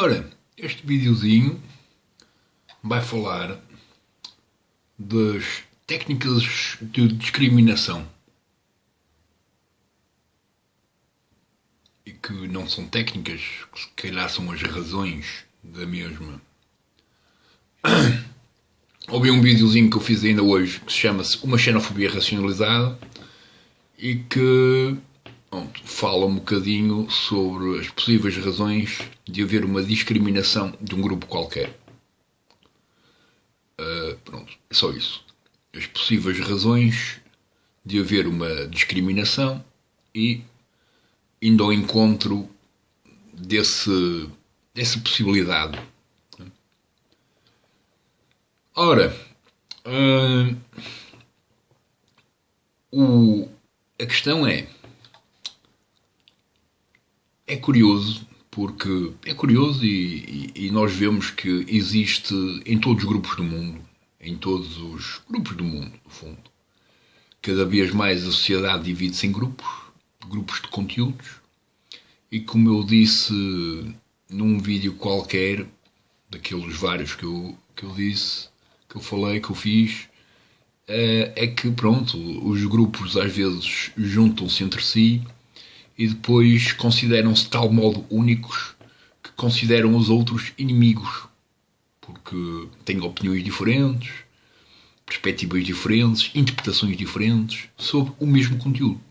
Ora, este videozinho vai falar das técnicas de discriminação e que não são técnicas, que se calhar são as razões da mesma. Houve um videozinho que eu fiz ainda hoje que se chama-se Uma Xenofobia Racionalizada e que fala um bocadinho sobre as possíveis razões de haver uma discriminação de um grupo qualquer. Pronto, é só isso. As possíveis razões de haver uma discriminação e indo ao encontro dessa possibilidade. Ora, a questão é curioso, porque é curioso e nós vemos que existe em todos os grupos do mundo, no fundo. Cada vez mais a sociedade divide-se em grupos de conteúdos, e como eu disse num vídeo qualquer, daqueles vários que eu disse, que eu falei, que eu fiz, é que pronto, os grupos às vezes juntam-se entre si e depois consideram-se de tal modo únicos que consideram os outros inimigos, porque têm opiniões diferentes, perspectivas diferentes, interpretações diferentes sobre o mesmo conteúdo,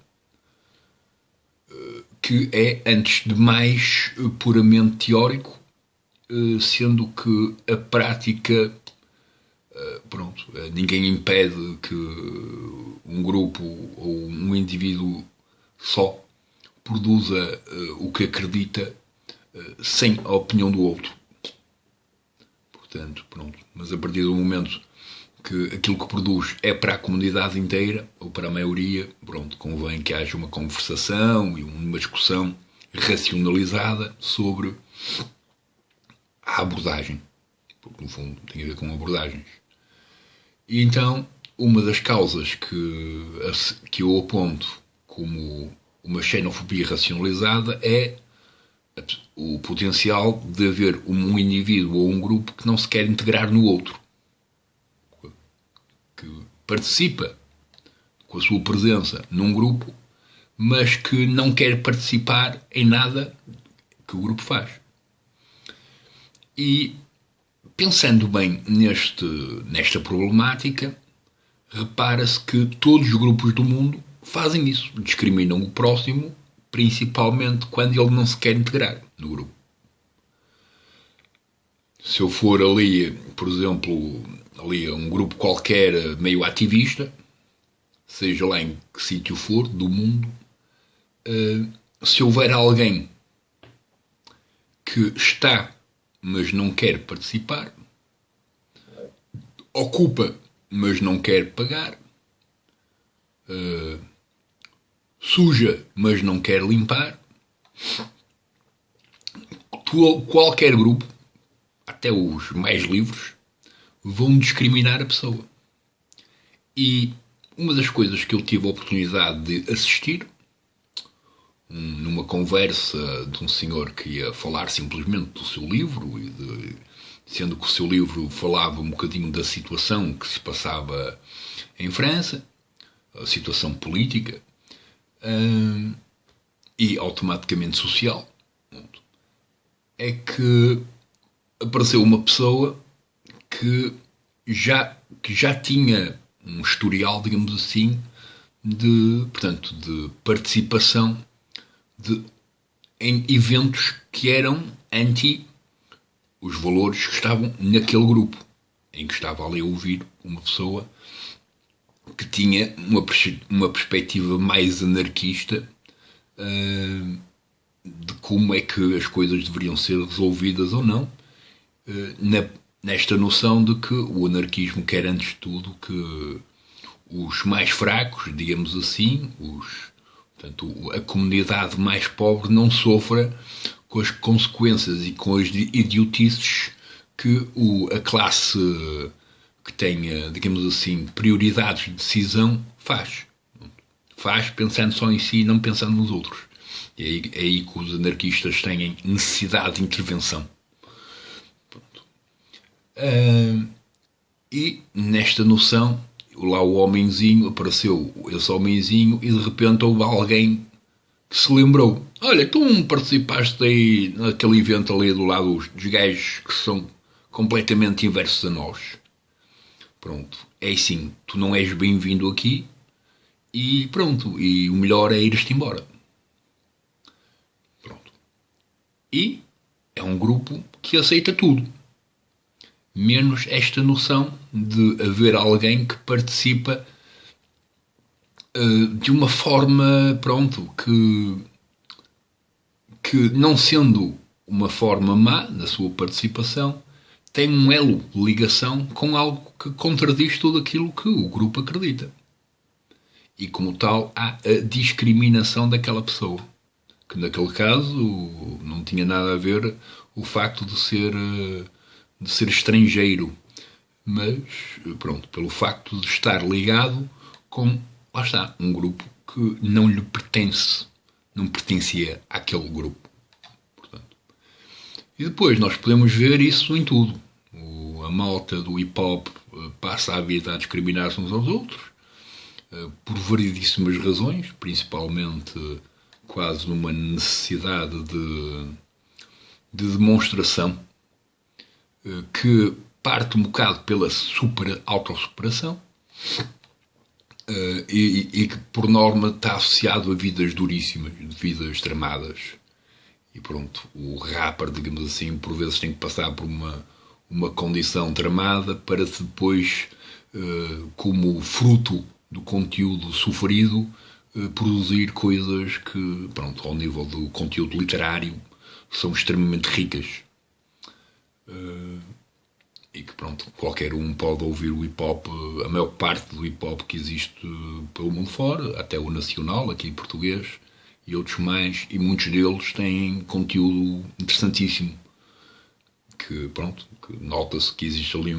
que é, antes de mais, puramente teórico, sendo que a prática, ninguém impede que um grupo ou um indivíduo só produza o que acredita sem a opinião do outro. Portanto, mas a partir do momento que aquilo que produz é para a comunidade inteira, ou para a maioria, convém que haja uma conversação e uma discussão racionalizada sobre a abordagem, porque no fundo tem a ver com abordagens. E então, uma das causas que eu aponto como uma xenofobia racionalizada é o potencial de haver um indivíduo ou um grupo que não se quer integrar no outro, que participa com a sua presença num grupo, mas que não quer participar em nada que o grupo faz. E pensando bem nesta problemática, repara-se que todos os grupos do mundo fazem isso, discriminam o próximo, principalmente quando ele não se quer integrar no grupo. Se eu for ali, por exemplo, a um grupo qualquer meio ativista, seja lá em que sítio for do mundo, se houver alguém que está, mas não quer participar, ocupa, mas não quer pagar, suja, mas não quer limpar, qualquer grupo, até os mais livres, vão discriminar a pessoa. E uma das coisas que eu tive a oportunidade de assistir, numa conversa de um senhor que ia falar simplesmente do seu livro, sendo que o seu livro falava um bocadinho da situação que se passava em França, a situação política, e automaticamente social, é que apareceu uma pessoa que já tinha um historial, digamos assim, de participação em eventos que eram anti os valores que estavam naquele grupo, em que estava ali a ouvir uma pessoa que tinha uma perspectiva mais anarquista de como é que as coisas deveriam ser resolvidas ou não, nesta noção de que o anarquismo quer, antes de tudo, que os mais fracos, digamos assim, a comunidade mais pobre não sofra com as consequências e com as idiotices que a classe que tenha, digamos assim, prioridades de decisão faz. Faz pensando só em si e não pensando nos outros. É aí que os anarquistas têm necessidade de intervenção. E nesta noção, lá o homenzinho, apareceu esse homenzinho e de repente houve alguém que se lembrou: olha, tu não participaste aí naquele evento ali do lado dos gajos que são completamente inversos a nós. Pronto, é assim, tu não és bem-vindo aqui e pronto, e o melhor é ir-te embora. Pronto. E é um grupo que aceita tudo, menos esta noção de haver alguém que participa de uma forma, pronto, que não sendo uma forma má na sua participação, tem um elo de ligação com algo que contradiz tudo aquilo que o grupo acredita. E como tal, há a discriminação daquela pessoa, que naquele caso não tinha nada a ver o facto de ser estrangeiro, mas pronto, pelo facto de estar ligado com, lá está, um grupo que não lhe pertence, não pertencia àquele grupo. Portanto. E depois nós podemos ver isso em tudo. A malta do hip-hop passa a vida a discriminar-se uns aos outros, por variedíssimas razões, principalmente quase numa necessidade de demonstração que parte um bocado pela autossuperação e que por norma está associado a vidas duríssimas, vidas tramadas. E pronto, o rapper, digamos assim, por vezes tem que passar por uma condição tramada para depois, como fruto do conteúdo sofrido, produzir coisas que, pronto, ao nível do conteúdo literário, são extremamente ricas. E que, pronto, qualquer um pode ouvir o hip-hop, a maior parte do hip-hop que existe pelo mundo fora, até o nacional, aqui em português, e outros mais, e muitos deles têm conteúdo interessantíssimo. Que, pronto, que nota-se que existe ali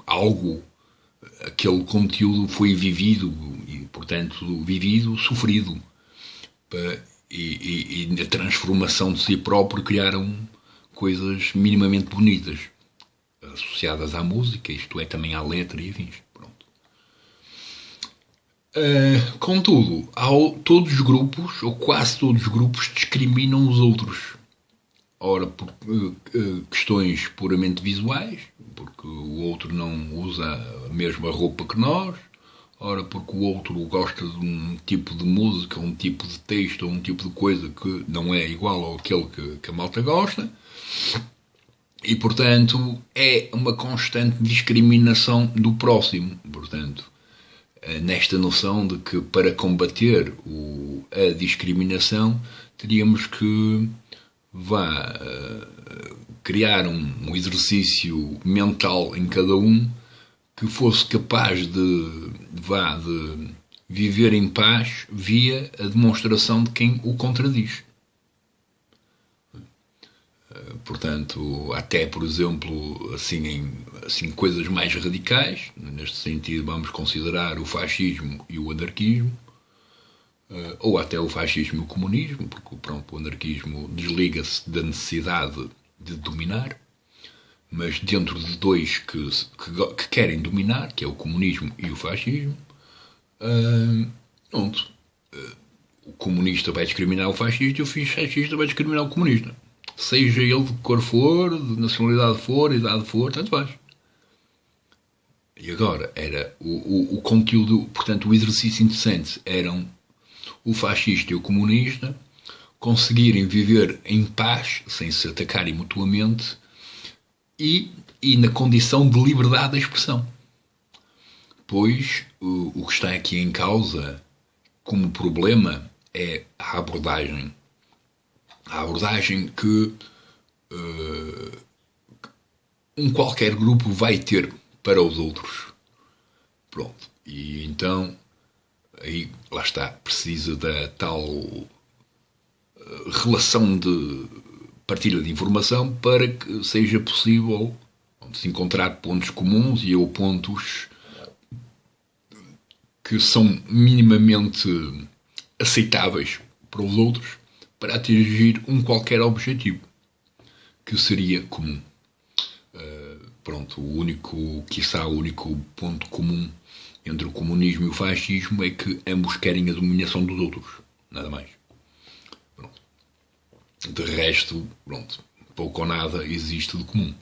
algo, aquele conteúdo foi vivido, e, portanto, vivido, sofrido. E na transformação de si próprio criaram coisas minimamente bonitas, associadas à música, isto é, também à letra e afins. Pronto. Contudo, todos os grupos, ou quase todos os grupos, discriminam os outros. Ora, por questões puramente visuais, porque o outro não usa a mesma roupa que nós, ora porque o outro gosta de um tipo de música, um tipo de texto, ou um tipo de coisa que não é igual àquele que a malta gosta, e, portanto, é uma constante discriminação do próximo. Portanto, nesta noção de que para combater a discriminação teríamos que criar um exercício mental em cada um que fosse capaz de viver em paz via a demonstração de quem o contradiz. Portanto, até, por exemplo, assim, coisas mais radicais, neste sentido vamos considerar o fascismo e o anarquismo, ou até o fascismo e o comunismo, porque pronto, o anarquismo desliga-se da necessidade de dominar, mas dentro de dois que querem dominar, que é o comunismo e o fascismo, pronto, o comunista vai discriminar o fascista e o fascista vai discriminar o comunista. Seja ele de cor for, de nacionalidade for, idade for, tanto faz. E agora, era o conteúdo, portanto, o exercício interessante eram o fascista e o comunista conseguirem viver em paz, sem se atacarem mutuamente, e na condição de liberdade de expressão. Pois, o que está aqui em causa, como problema, é a abordagem. A abordagem que qualquer grupo vai ter para os outros. Pronto. E então, aí, lá está, precisa da tal relação de partilha de informação para que seja possível se encontrar pontos comuns e ou pontos que são minimamente aceitáveis para os outros para atingir qualquer objetivo que seria comum. pronto, quiçá o único ponto comum entre o comunismo e o fascismo é que ambos querem a dominação dos outros, nada mais. Pronto. De resto, pronto, pouco ou nada existe de comum.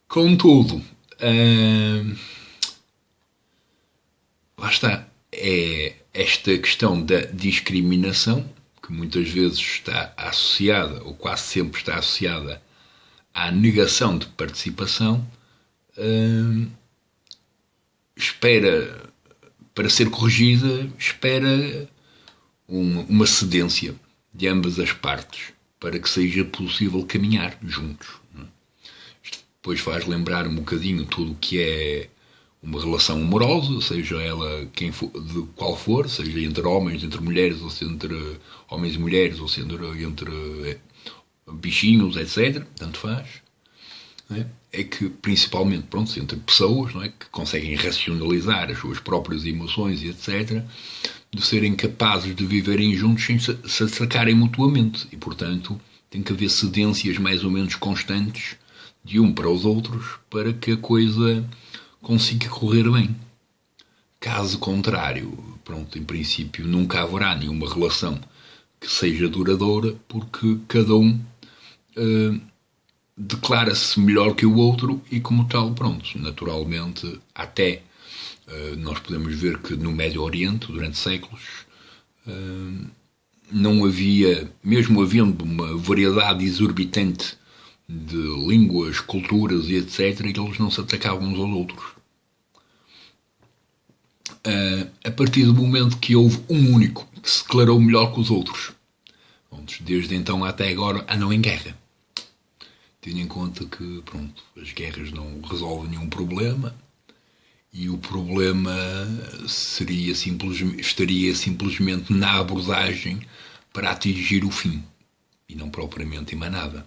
Contudo, lá está, é esta questão da discriminação, que muitas vezes está associada, ou quase sempre está associada, à negação de participação, para ser corrigida, espera uma cedência de ambas as partes, para que seja possível caminhar juntos. Isto depois faz lembrar um bocadinho tudo o que é uma relação amorosa, seja ela de qual for, seja entre homens, entre mulheres, ou seja entre homens e mulheres, ou seja entre bichinhos, etc. Tanto faz. É que, principalmente, pronto, entre pessoas, não é, que conseguem racionalizar as suas próprias emoções e etc., de serem capazes de viverem juntos sem se atacarem mutuamente. E, portanto, tem que haver cedências mais ou menos constantes de um para os outros para que a coisa consiga correr bem. Caso contrário, pronto, em princípio, nunca haverá nenhuma relação que seja duradoura, porque cada um declara-se melhor que o outro e, como tal, pronto, naturalmente, até nós podemos ver que no Médio Oriente, durante séculos, não havia, mesmo havendo uma variedade exorbitante de línguas, culturas e etc., eles não se atacavam uns aos outros. A partir do momento que houve um único que se declarou melhor que os outros, desde então até agora andam em guerra. Tendo em conta que, pronto, as guerras não resolvem nenhum problema e o problema estaria simplesmente na abordagem para atingir o fim e não propriamente em mais nada.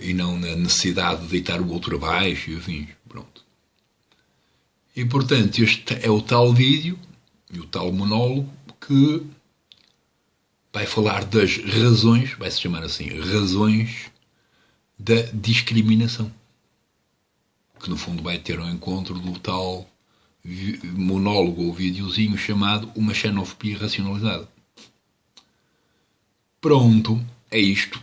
E não na necessidade de deitar o outro abaixo e afins, pronto. E, portanto, este é o tal vídeo e o tal monólogo que vai falar das razões, vai-se chamar assim, razões da discriminação. Que no fundo vai ter um encontro do tal monólogo ou videozinho chamado Uma Xenofobia Racionalizada. Pronto, é isto.